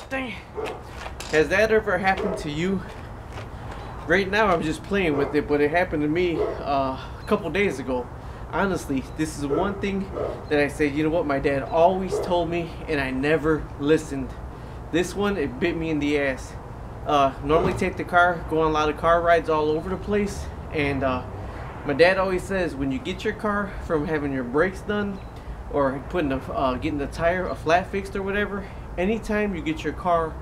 Dang. Has that ever happened to you? Right now I'm just playing with it, but it happened to me a couple days ago. Honestly, this is one thing that I said, you know what, my dad always told me and I never listened. This one, it bit me in the ass. Normally take the car, go on a lot of car rides all over the place, and my dad always says when you get your car from having your brakes done or putting getting the tire a flat fixed or whatever, anytime you get your car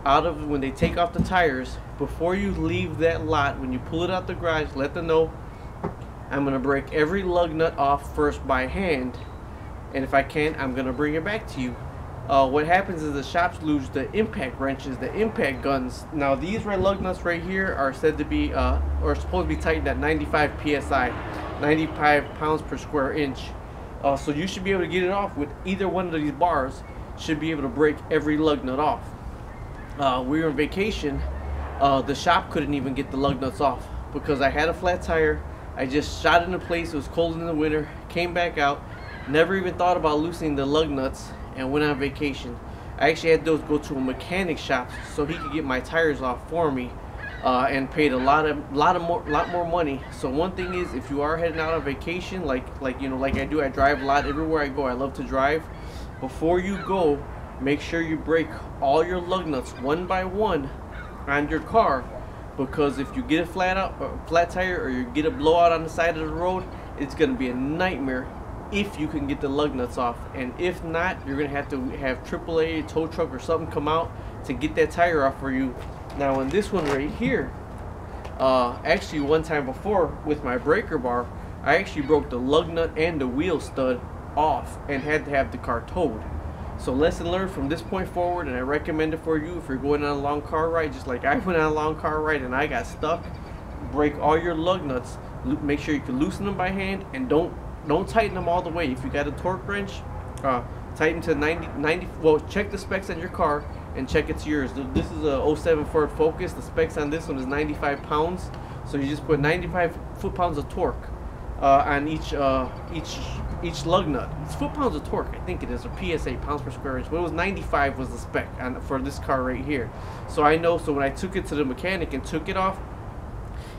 out of when they take off the tires, before you leave that lot, when you pull it out the garage, let them know I'm gonna break every lug nut off first by hand, and if I can, I'm gonna bring it back to you. What happens is the shops lose the impact wrenches, the impact guns. Now these red lug nuts right here are said to be or supposed to be tightened at 95 psi, 95 pounds per square inch. So you should be able to get it off with either one of these bars. Should be able to break every lug nut off. We were on vacation. The shop couldn't even get the lug nuts off because I had a flat tire. I just shot into place. It was cold in the winter. Came back out. Never even thought about loosening the lug nuts and went on vacation. I actually had to go to a mechanic shop so he could get my tires off for me, and paid a lot more money. So one thing is, if you are heading out on vacation, like you know, like I do, I drive a lot everywhere I go. I love to drive. Before you go, make sure you break all your lug nuts one by one on your car, because if you get a flat tire or you get a blowout on the side of the road, it's gonna be a nightmare if you can get the lug nuts off. And if not, you're gonna have to have AAA, tow truck or something come out to get that tire off for you. Now on this one right here, actually one time before with my breaker bar, I actually broke the lug nut and the wheel stud off and had to have the car towed. So lesson learned from this point forward, and I recommend it for you if you're going on a long car ride, just like I went on a long car ride and I got stuck. Break all your lug nuts. Make sure you can loosen them by hand, and don't tighten them all the way. If you got a torque wrench, tighten to 90. Well, check the specs on your car and check it's yours. This is a 07 Ford Focus. The specs on this one is 95 pounds. So you just put 95 foot-pounds of torque on each lug nut. It's foot-pounds of torque, I think it is, or PSA, pounds per square inch. But it was 95 was the spec for this car right here. So I know. So when I took it to the mechanic and took it off,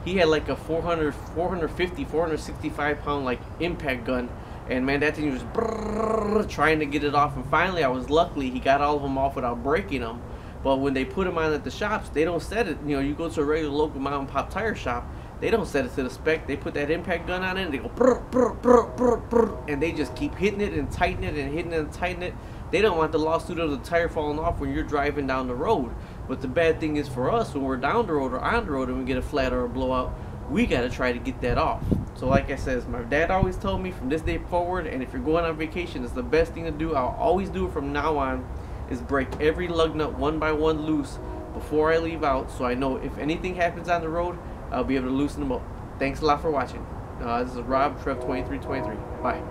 he had like a 450, 465 pound like impact gun, and man, that thing was trying to get it off. And finally, luckily he got all of them off without breaking them. But when they put them on at the shops, they don't set it. You know, you go to a regular local mom and pop tire shop, they don't set it to the spec. They put that impact gun on it and they go and they just keep hitting it and tightening it and hitting it and tightening it. They don't want the lawsuit of the tire falling off when you're driving down the road. But the bad thing is for us, when we're down the road or on the road and we get a flat or a blowout, we got to try to get that off. So like I said, my dad always told me from this day forward, and if you're going on vacation, it's the best thing to do. I'll always do it from now on, is break every lug nut one by one loose before I leave out, so I know if anything happens on the road, I'll be able to loosen them up. Thanks a lot for watching. This is Rob, Trev 2323. Bye.